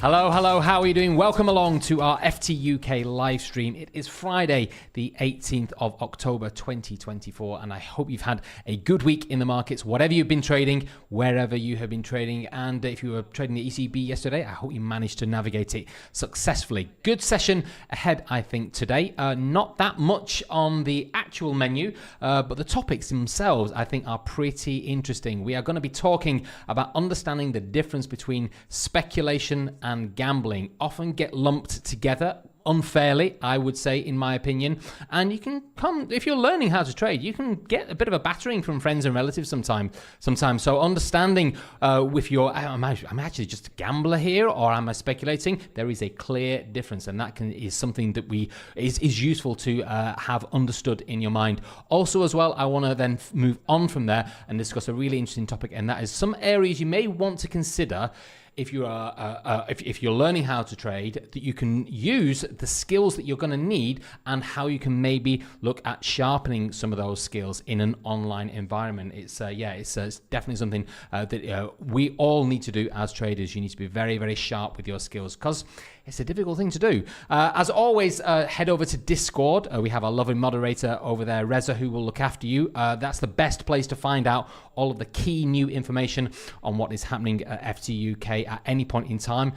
Hello, how are you doing? Welcome along to our FTUK live stream. It is Friday, the 18th of October 2024, and I hope you've had a good week in the markets, whatever you've been trading, wherever you have been trading. And if you were trading the ECB yesterday, I hope you managed to navigate it successfully. Good session ahead, I think, today. Not that much on the actual menu, but the topics themselves, I think, are pretty interesting. We are going to be talking about understanding the difference between speculation and gambling. Often get lumped together unfairly, I would say, in my opinion. And you can come, if you're learning how to trade, you can get a bit of a battering from friends and relatives sometimes. So understanding if you're, am I actually just a gambler here, or am I speculating? There is a clear difference, and that is something that is useful to have understood in your mind. Also, as well, I want to then move on from there and discuss a really interesting topic, and that is some areas you may want to consider if you are if you're learning how to trade, that you can use the skills that you're going to need, and how you can maybe look at sharpening some of those skills in an online environment. It's definitely something that we all need to do as traders. You need to be very, very sharp with your skills, because it's a difficult thing to do. As always, head over to Discord. We have our lovely moderator over there, Reza, who will look after you. That's the best place to find out all of the key new information on what is happening at FTUK at any point in time.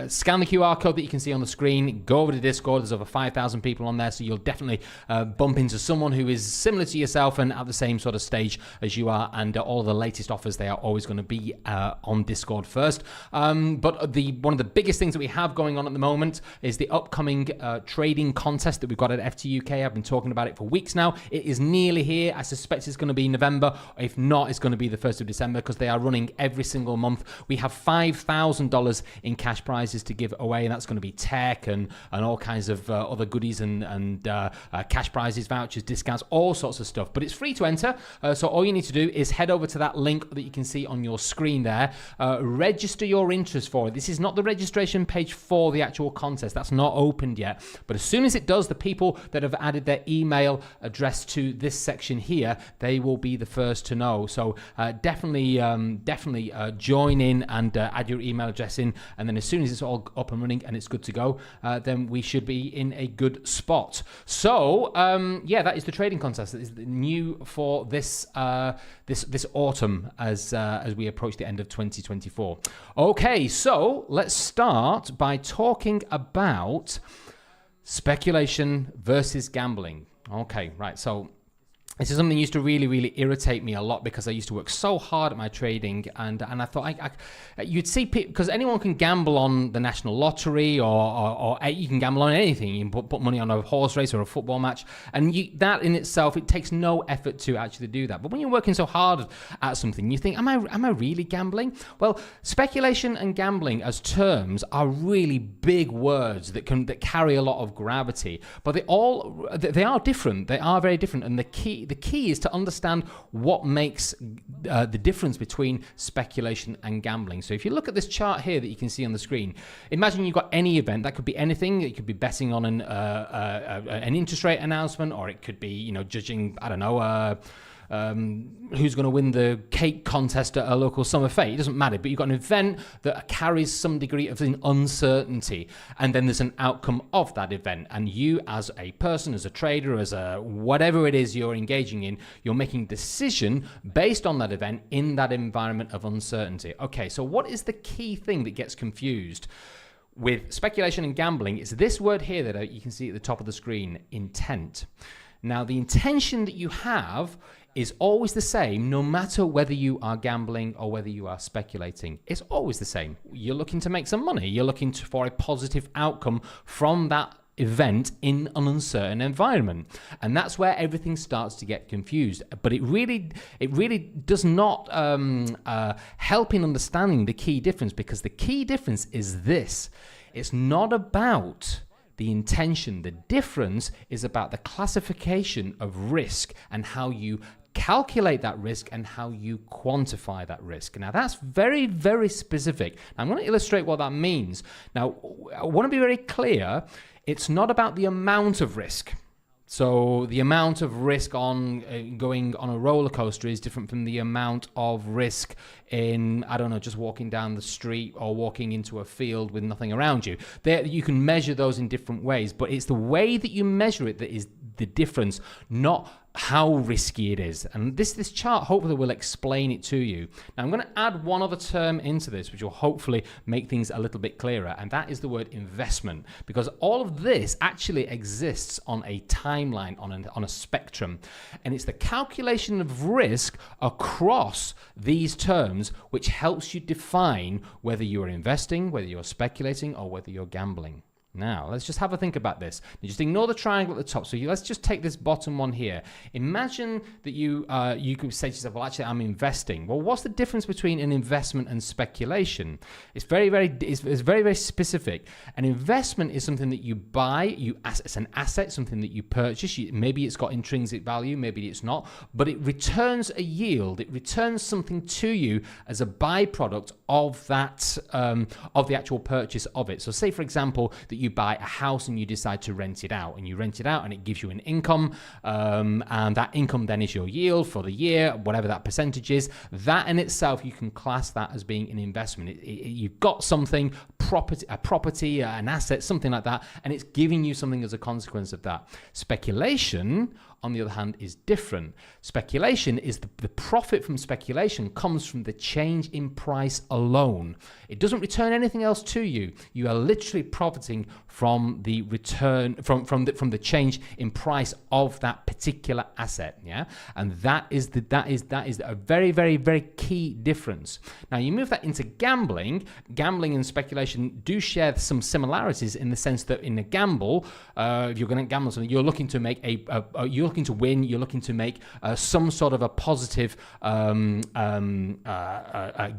Scan the QR code that you can see on the screen. Go over to Discord. There's over 5,000 people on there, so you'll definitely bump into someone who is similar to yourself and at the same sort of stage as you are. And all the latest offers, they are always going to be on Discord first. But one of the biggest things that we have going on at the moment is the upcoming trading contest that we've got at FTUK. I've been talking about it for weeks now. It is nearly here. I suspect it's going to be November. If not, it's going to be the 1st of December, because they are running every single month. We have $5,000 in cash prizes to give away, and that's going to be tech and all kinds of other goodies and cash prizes, vouchers, discounts, all sorts of stuff. But it's free to enter, so all you need to do is head over to that link that you can see on your screen there. Register your interest for it. This is not the registration page for the actual contest. That's not opened yet. But as soon as it does, the people that have added their email address to this section here, they will be the first to know. So definitely join in and add your email address in, and then as soon as it's all up and running and it's good to go, then we should be in a good spot. So that is the trading contest that is new for this this autumn as we approach the end of 2024. Okay, so let's start by talking about speculation versus gambling. Okay, right. So this is something that used to really, really irritate me a lot, because I used to work so hard at my trading, and I thought you'd see people, because anyone can gamble on the national lottery, or you can gamble on anything. You can put money on a horse race or a football match, and that in itself, it takes no effort to actually do that. But when you're working so hard at something, you think, am I really gambling? Well, speculation and gambling as terms are really big words that carry a lot of gravity, but they are different. They are very different, and the key is to understand what makes the difference between speculation and gambling. So if you look at this chart here that you can see on the screen, imagine you've got any event. That could be anything. It could be betting on an interest rate announcement, or it could be, judging, I don't know, who's going to win the cake contest at a local summer fete. It doesn't matter, but you've got an event that carries some degree of uncertainty, and then there's an outcome of that event, and you as a person, as a trader, as a whatever it is you're engaging in, you're making a decision based on that event in that environment of uncertainty. Okay, so what is the key thing that gets confused with speculation and gambling? It's this word here that you can see at the top of the screen: intent. Now, the intention that you have is always the same, no matter whether you are gambling or whether you are speculating. It's always the same. You're looking to make some money. You're looking for a positive outcome from that event in an uncertain environment, and that's where everything starts to get confused. But it really does not help in understanding the key difference, because the key difference is this: it's not about the intention. The difference is about the classification of risk and how you calculate that risk and how you quantify that risk. Now, that's very, very specific. I'm going to illustrate what that means. Now, I want to be very clear. It's not about the amount of risk. So the amount of risk on going on a roller coaster is different from the amount of risk in, I don't know, just walking down the street or walking into a field with nothing around you. You can measure those in different ways, but it's the way that you measure it that is the difference, not how risky it is. And this chart hopefully will explain it to you. Now I'm going to add one other term into this, which will hopefully make things a little bit clearer, and that is the word investment, because all of this actually exists on a timeline, on a spectrum, and it's the calculation of risk across these terms which helps you define whether you're investing, whether you're speculating, or whether you're gambling. Now, let's just have a think about this. Just ignore the triangle at the top. So let's just take this bottom one here. Imagine that you could say to yourself, well, actually, I'm investing. Well, what's the difference between an investment and speculation? It's very specific. An investment is something that you buy. It's an asset, something that you purchase. Maybe it's got intrinsic value, maybe it's not, but it returns a yield. It returns something to you as a byproduct of that, of the actual purchase of it. So say, for example, that you buy a house and you decide to rent it out, and you rent it out and it gives you an income, and that income then is your yield for the year, whatever that percentage is. That in itself, you can class that as being an investment. You've got something, a property, an asset, something like that, and it's giving you something as a consequence of that. Speculation, on the other hand, is different. Speculation is the profit from speculation comes from the change in price alone. It doesn't return anything else to you. You are literally profiting from the return from the change in price of that particular asset. Yeah, and that is a very, very, very key difference. Now you move that into gambling. Gambling and speculation do share some similarities in the sense that in a gamble, if you're going to gamble something, you're looking to make you're looking to win. You're looking to make some sort of a positive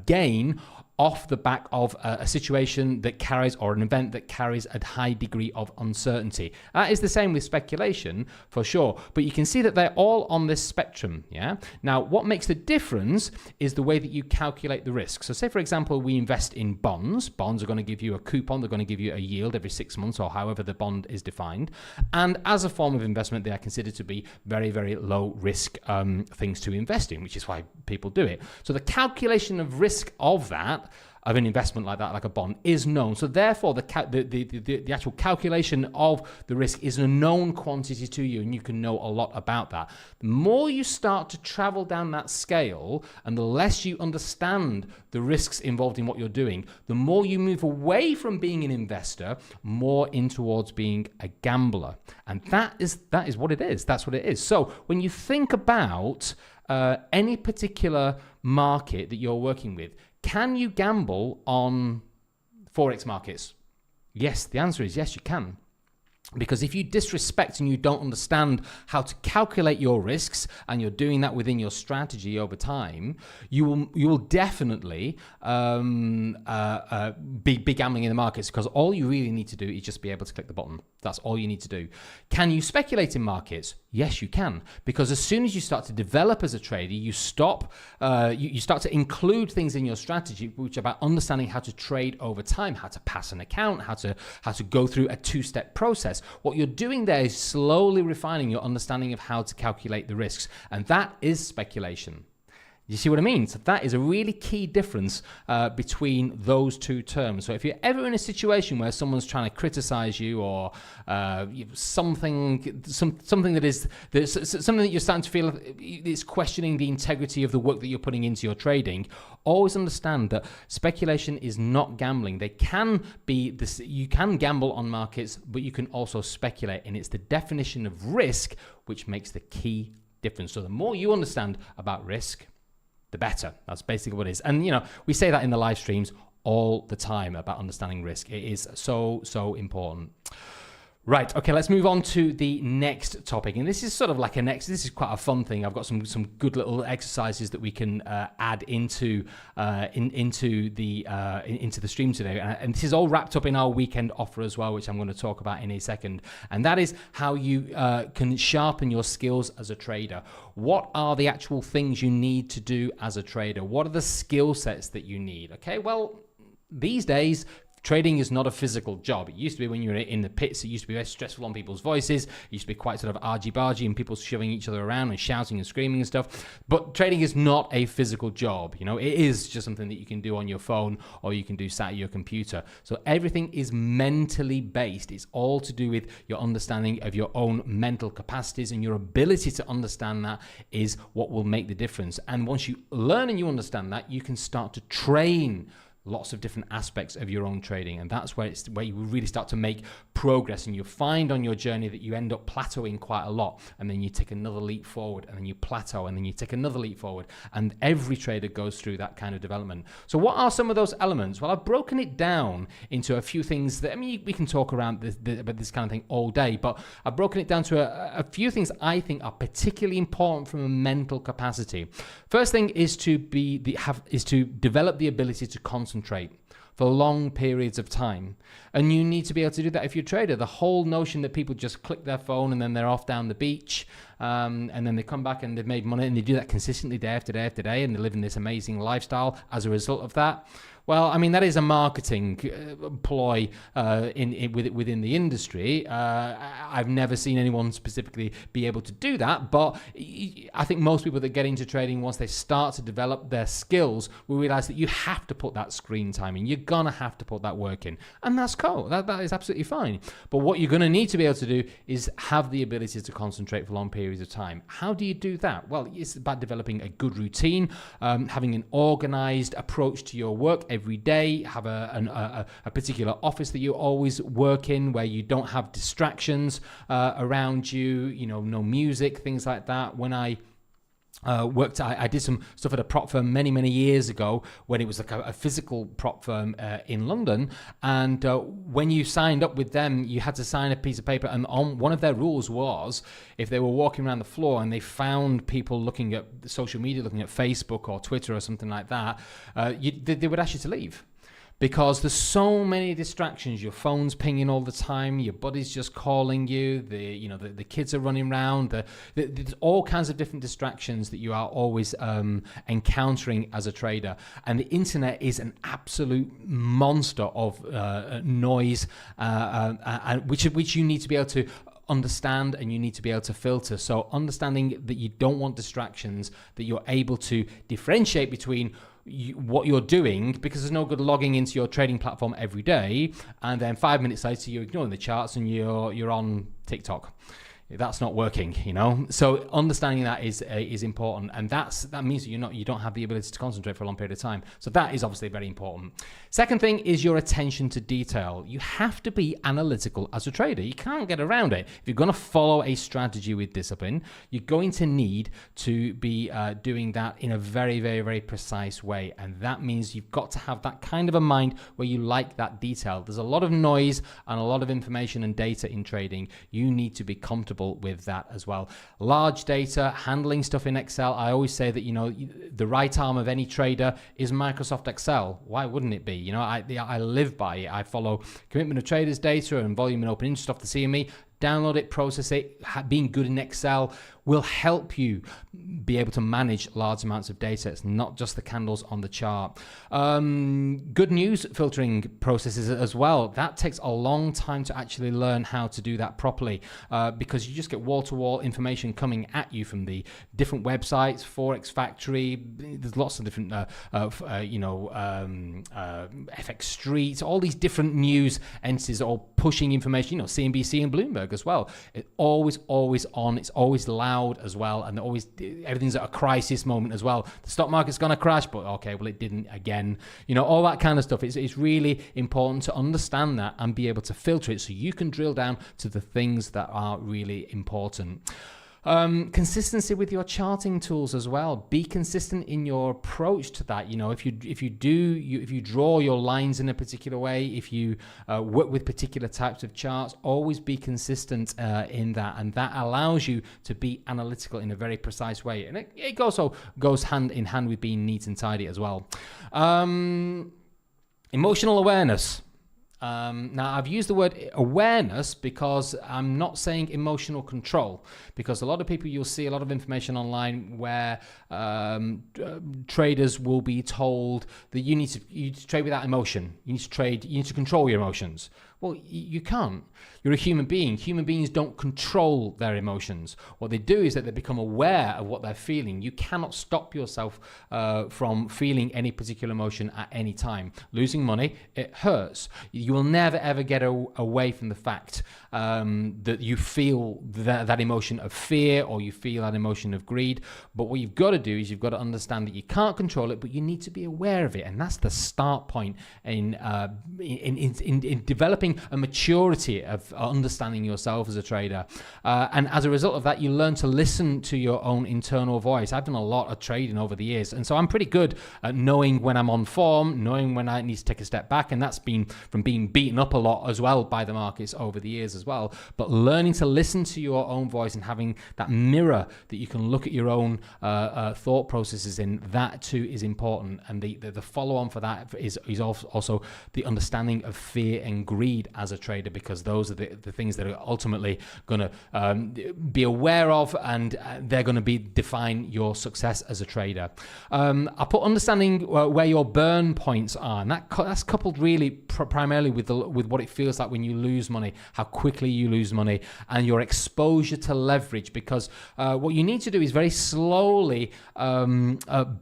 gain off the back of a situation that carries, or an event that carries, a high degree of uncertainty. That is the same with speculation for sure, but you can see that they're all on this spectrum. Yeah. Now, what makes the difference is the way that you calculate the risk. So say, for example, we invest in bonds. Bonds are going to give you a coupon. They're going to give you a yield every 6 months, or however the bond is defined. And as a form of investment, they are considered to be very, very low risk things to invest in, which is why people do it. So the calculation of risk of an investment like that, like a bond, is known. So therefore, the actual calculation of the risk is a known quantity to you, and you can know a lot about that. The more you start to travel down that scale, and the less you understand the risks involved in what you're doing, the more you move away from being an investor, more in towards being a gambler. And that is what it is. That's what it is. So when you think about any particular market that you're working with, can you gamble on Forex markets? Yes, the answer is yes, you can. Because if you disrespect and you don't understand how to calculate your risks, and you're doing that within your strategy over time, you will definitely be gambling in the markets, because all you really need to do is just be able to click the button. That's all you need to do. Can you speculate in markets? Yes, you can. Because as soon as you start to develop as a trader, you start to include things in your strategy, which are about understanding how to trade over time, how to pass an account, how to go through a two-step process. What you're doing there is slowly refining your understanding of how to calculate the risks, and that is speculation. You see what I mean? So that is a really key difference between those two terms. So if you're ever in a situation where someone's trying to criticize you, or something that you're starting to feel is questioning the integrity of the work that you're putting into your trading, always understand that speculation is not gambling. They can be this. You can gamble on markets, but you can also speculate, and it's the definition of risk which makes the key difference. So the more you understand about risk, the better. That's basically what it is. And, we say that in the live streams all the time about understanding risk. It is so, so important. Right. Okay. Let's move on to the next topic. And this is sort of like this is quite a fun thing. I've got some good little exercises that we can add into the stream today. And this is all wrapped up in our weekend offer as well, which I'm going to talk about in a second. And that is how you can sharpen your skills as a trader. What are the actual things you need to do as a trader? What are the skill sets that you need? Okay. Well, these days, Trading is not a physical job. It used to be when you were in the pits. It used to be very stressful on people's voices. It used to be quite sort of argy-bargy and people shoving each other around and shouting and screaming and stuff. But trading is not a physical job. You know, it is just something that you can do on your phone or you can do sat at your computer. So everything is mentally based. It's all to do with your understanding of your own mental capacities, and your ability to understand that is what will make the difference. And once you learn and you understand that, you can start to train lots of different aspects of your own trading, and that's where you really start to make progress. And you'll find on your journey that you end up plateauing quite a lot, and then you take another leap forward, and then you plateau, and then you take another leap forward. And every trader goes through that kind of development. So what are some of those elements? Well, I've broken it down into a few things that, I mean, we can talk around about this kind of thing all day, but I've broken it down to a few things I think are particularly important from a mental capacity. First thing is to develop the ability to concentrate for long periods of time. And you need to be able to do that if you're a trader. The whole notion that people just click their phone and then they're off down the beach, and then they come back and they've made money, and they do that consistently day after day after day, and they live in this amazing lifestyle as a result of that. Well, I mean, that is a marketing ploy within the industry. I've never seen anyone specifically be able to do that, but I think most people that get into trading, once they start to develop their skills, will realize that you have to put that screen time in. You're gonna have to put that work in, and that's cool. That is absolutely fine. But what you're gonna need to be able to do is have the ability to concentrate for long periods of time. How do you do that? Well, it's about developing a good routine, having an organized approach to your work every day, have a particular office that you always work in where you don't have distractions around you, no music, things like that. When I I did some stuff at a prop firm many years ago when it was like a physical prop firm in London, and when you signed up with them, you had to sign a piece of paper, and on one of their rules was if they were walking around the floor and they found people looking at social media, looking at Facebook or Twitter or something like that, they would ask you to leave. Because there's so many distractions. Your phone's pinging all the time. Your buddy's just calling you. The kids are running around. There's all kinds of different distractions that you are always encountering as a trader. And the internet is an absolute monster of noise, which you need to be able to understand, and you need to be able to filter. So understanding that you don't want distractions, that you're able to differentiate between what you're doing, because there's no good logging into your trading platform every day and then 5 minutes later you're ignoring the charts and you're on TikTok. That's not working, So understanding that is important, and that means that you don't have the ability to concentrate for a long period of time. So that is obviously very important. Second thing is your attention to detail. You have to be analytical as a trader. You can't get around it. If you're going to follow a strategy with discipline, you're going to need to be doing that in a very precise way, and that means you've got to have that kind of a mind where you like that detail. There's a lot of noise and a lot of information and data in trading. You need to be comfortable with that as well. Large data, handling stuff in Excel. I always say that the right arm of any trader is Microsoft Excel. Why wouldn't it be? I live by it. I follow commitment of traders data and volume and open interest off the CME. Download it, process it. Being good in Excel will help you be able to manage large amounts of data. It's not just the candles on the chart. Good news filtering processes as well. That takes a long time to actually learn how to do that properly, because you just get wall-to-wall information coming at you from the different websites, Forex Factory. There's lots of different, FX Street, all these different news entities are all pushing information. CNBC and Bloomberg as well. It's always on. It's always loud as well, and everything's at a crisis moment as well. The stock market's going to crash, but okay, well, it didn't again. All that kind of stuff. It's really important to understand that and be able to filter it so you can drill down to the things that are really important. Consistency with your charting tools as well. Be consistent in your approach to that. If you draw your lines in a particular way, if you work with particular types of charts, always be consistent in that, and that allows you to be analytical in a very precise way. And it also goes hand in hand with being neat and tidy as well. Emotional awareness. Now, I've used the word awareness because I'm not saying emotional control, because a lot of people, you'll see a lot of information online where traders will be told that you need to trade without emotion. You need to control your emotions. Well, you can't. You're a human being. Human beings don't control their emotions. What they do is that they become aware of what they're feeling. You cannot stop yourself from feeling any particular emotion at any time. Losing money, it hurts. You will never ever get away from the fact that you feel that emotion of fear, or you feel that emotion of greed. But what you've got to do is you've got to understand that you can't control it, but you need to be aware of it. And that's the start point in developing a maturity of understanding yourself as a trader. And as a result of that, you learn to listen to your own internal voice. I've done a lot of trading over the years, and so I'm pretty good at knowing when I'm on form, knowing when I need to take a step back, and that's been from being beaten up a lot as well by the markets over the years as well. But learning to listen to your own voice and having that mirror that you can look at your own thought processes in, that too is important. And the follow-on for that is also the understanding of fear and greed as a trader, because those are the things that are ultimately going to be aware of, and they're going to define your success as a trader. I put understanding where your burn points are, and that's coupled really primarily with what it feels like when you lose money, how quickly you lose money, and your exposure to leverage, because what you need to do is very slowly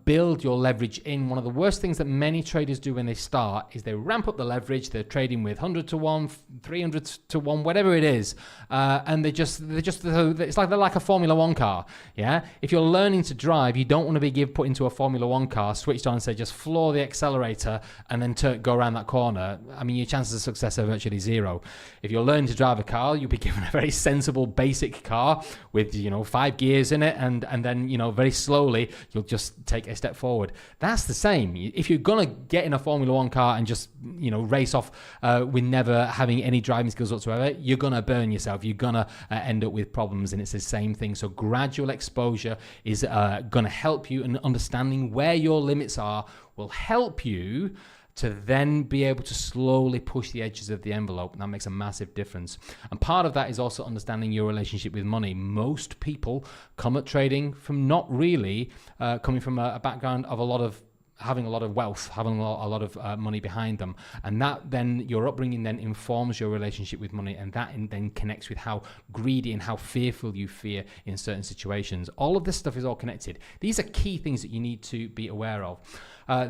build your leverage in. One of the worst things that many traders do when they start is they ramp up the leverage. They're trading with 100 to 1, 300 to 1, whatever it is, and it's like they're like a Formula One car. Yeah, if you're learning to drive, you don't want to be put into a Formula One car, switched on, and say just floor the accelerator and then go around that corner. I mean, your chances of success are virtually zero. If you're learning to drive a car, you'll be given a very sensible basic car with 5 gears in it, and then very slowly you'll just take a step forward. That's the same. If you're gonna get in a Formula One car and just race off with never having any driving skills whatsoever, you're gonna burn yourself. You're gonna end up with problems, and it's the same thing. So gradual exposure is gonna help you, and understanding where your limits are will help you to then be able to slowly push the edges of the envelope. And that makes a massive difference. And part of that is also understanding your relationship with money. Most people come at trading from not really coming from a background of having a lot of wealth, having a lot of money behind them. And that then, your upbringing then informs your relationship with money, and that then connects with how greedy and how fearful you fear in certain situations. All of this stuff is all connected. These are key things that you need to be aware of.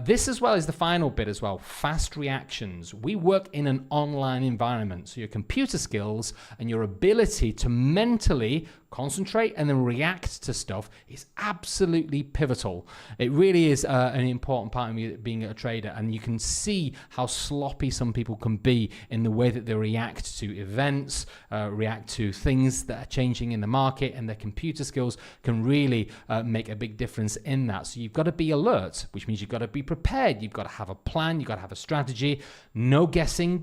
This as well is the final bit as well, fast reactions. We work in an online environment, so your computer skills and your ability to mentally concentrate and then react to stuff is absolutely pivotal. It really is an important part of being a trader, and you can see how sloppy some people can be in the way that they react to events, react to things that are changing in the market, and their computer skills can really make a big difference in that. So you've got to be alert, which means you've got to be prepared. You've got to have a plan. You've got to have a strategy. No guessing.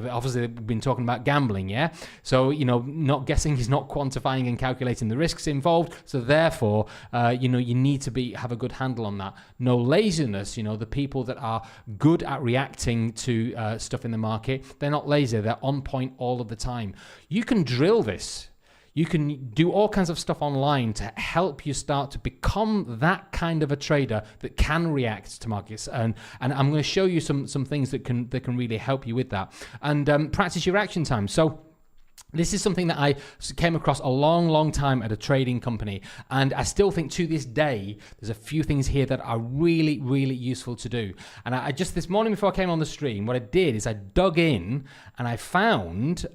Obviously we've been talking about gambling, yeah? So, not guessing is not quantifying and calculating the risks involved. So therefore, you need to have a good handle on that. No laziness. The people that are good at reacting to stuff in the market, they're not lazy. They're on point all of the time. You can drill this. You can do all kinds of stuff online to help you start to become that kind of a trader that can react to markets. And I'm going to show you some things that can really help you with that. And practice your action time. So this is something that I came across a long time at a trading company, and I still think to this day there's a few things here that are really useful to do. And I just this morning before I came on the stream, what I did is I dug in and I found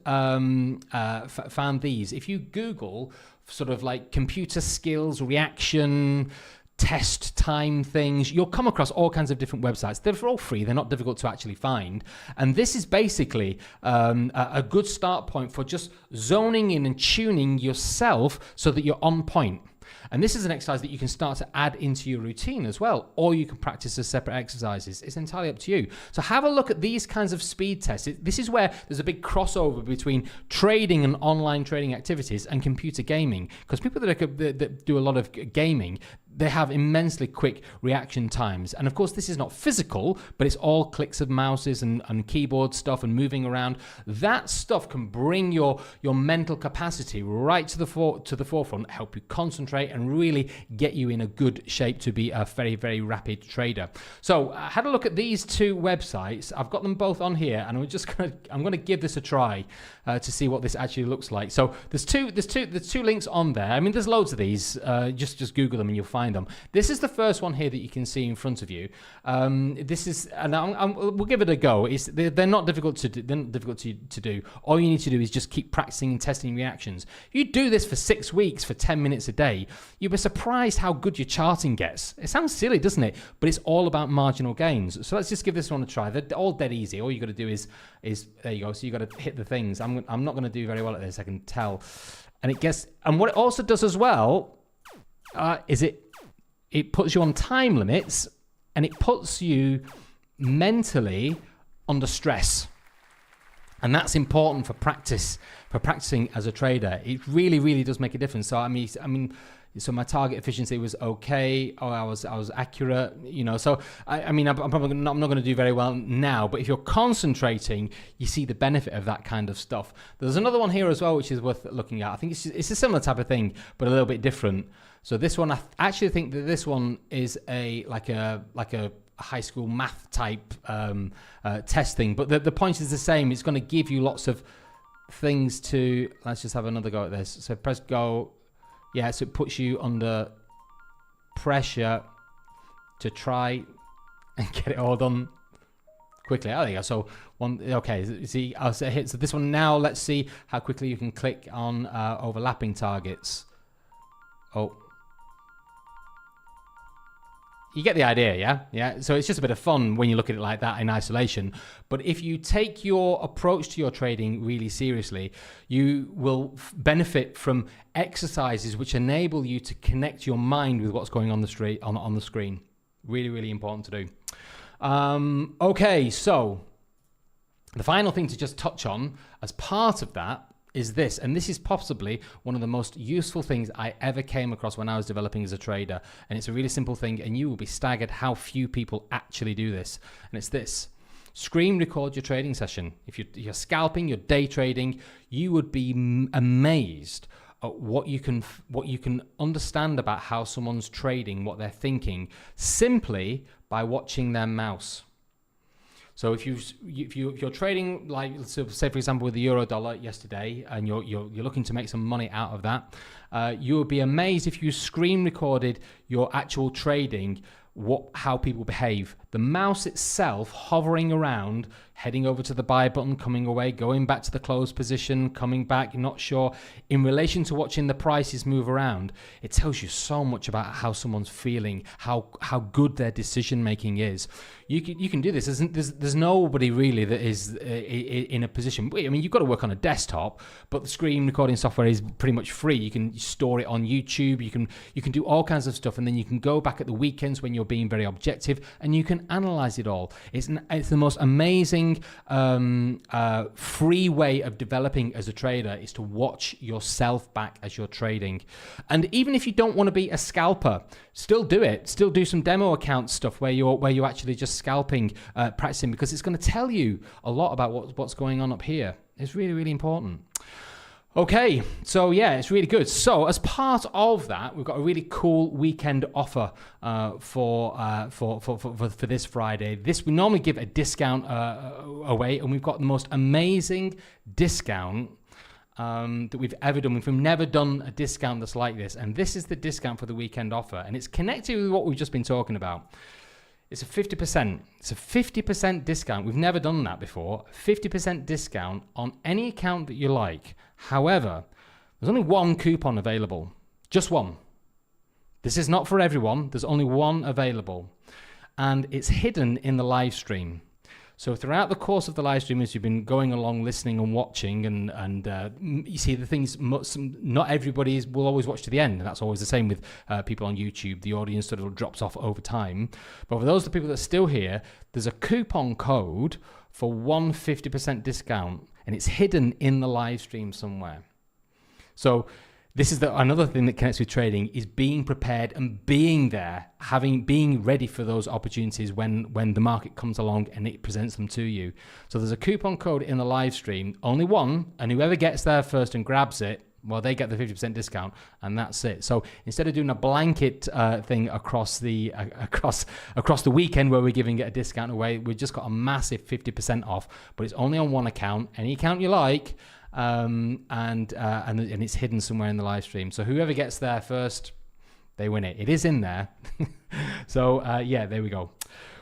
these. If you Google sort of like computer skills, reaction, test time things, you'll come across all kinds of different websites. They're all free. They're not difficult to actually find. And this is basically a good start point for just zoning in and tuning yourself so that you're on point. And this is an exercise that you can start to add into your routine as well, or you can practice as separate exercises. It's entirely up to you. So have a look at these kinds of speed tests. This is where there's a big crossover between trading and online trading activities and computer gaming, because people that do a lot of gaming, they have immensely quick reaction times. And of course, this is not physical, but it's all clicks of mouses and keyboard stuff and moving around. That stuff can bring your mental capacity right to the forefront, help you concentrate and really get you in a good shape to be a very, very rapid trader. So I had a look at these two websites. I've got them both on here, and I'm going to give this a try to see what this actually looks like. So there's two links on there. I mean, there's loads of these. Just Google them and you'll find them. This is the first one here that you can see in front of you. This is, and we'll give it a go. They're not difficult to do. They're not difficult to do. All you need to do is just keep practicing and testing reactions. If you do this for 6 weeks for 10 minutes a day, you'll be surprised how good your charting gets. It sounds silly, doesn't it? But it's all about marginal gains. So let's just give this one a try. They're all dead easy. All you got to do is there you go. So you got to hit the things. I'm not going to do very well at this, I can tell. And what it also does as well is it puts you on time limits, and it puts you mentally under stress. And that's important for practicing as a trader. It really, really does make a difference. So I mean, so my target efficiency was okay. I was accurate, you know. So I'm probably not going to do very well now. But if you're concentrating, you see the benefit of that kind of stuff. There's another one here as well, which is worth looking at. I think it's a similar type of thing, but a little bit different. So this one, I actually think that this one is like a high school math type test thing. But the point is the same. It's going to give you lots of things to. Let's just have another go at this. So press go. Yeah, so it puts you under pressure to try and get it all done quickly. Oh, there you go. So okay, see, I'll say hit. So this one now, let's see how quickly you can click on overlapping targets. Oh. You get the idea, yeah? So it's just a bit of fun when you look at it like that in isolation. But if you take your approach to your trading really seriously, you will benefit from exercises which enable you to connect your mind with what's going on on the screen. Really, really important to do. Okay, so the final thing to just touch on as part of that is this, and this is possibly one of the most useful things I ever came across when I was developing as a trader. And it's a really simple thing, and you will be staggered how few people actually do this. And it's this: screen record your trading session. If you're scalping, you're day trading, you would be amazed at what you can understand about how someone's trading, what they're thinking, simply by watching their mouse. So if you're trading, like, so say for example with the euro dollar yesterday, and you're looking to make some money out of that, you would be amazed if you screen recorded your actual trading, how people behave. The mouse itself hovering around, heading over to the buy button, coming away, going back to the close position, coming back, you're not sure. In relation to watching the prices move around, it tells you so much about how someone's feeling, how good their decision making is. You can do this. There's nobody really that is in a position. I mean, you've got to work on a desktop, but the screen recording software is pretty much free. You can store it on YouTube. You can do all kinds of stuff, and then you can go back at the weekends when you're being very objective, and you can analyze it all. It's the most amazing free way of developing as a trader, is to watch yourself back as you're trading. And even if you don't want to be a scalper, still do it. Still do some demo account stuff where you're actually just scalping, practicing, because it's going to tell you a lot about what's going on up here. It's really, really important. Okay, so yeah, it's really good. So as part of that, we've got a really cool weekend offer for this Friday. We normally give a discount away, and we've got the most amazing discount that we've ever done. We've never done a discount that's like this, and this is the discount for the weekend offer, and it's connected with what we've just been talking about. It's a 50%. It's a 50% discount. We've never done that before. 50% discount on any account that you like. However, there's only one coupon available. Just one. This is not for everyone. There's only one available. And it's hidden in the live stream. So throughout the course of the live stream, as you've been going along, listening and watching, and you see the things, not everybody will always watch to the end. And that's always the same with people on YouTube. The audience sort of drops off over time. But for those of the people that are still here, there's a coupon code for 150% discount, and it's hidden in the live stream somewhere. So this is another thing that connects with trading is being prepared and being there, being ready for those opportunities when the market comes along and it presents them to you. So there's a coupon code in the live stream, only one, and whoever gets there first and grabs it, well, they get the 50% discount, and that's it. So instead of doing a blanket thing across the weekend where we're giving it a discount away, we've just got a massive 50% off, but it's only on one account, any account you like, and it's hidden somewhere in the live stream. So whoever gets there first, they win it. It is in there. So yeah, there we go.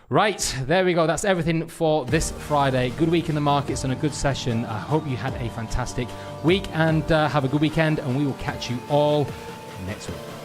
Right, there we go. That's everything for this Friday. Good week in the markets and a good session. I hope you had a fantastic week and have a good weekend, and we will catch you all next week.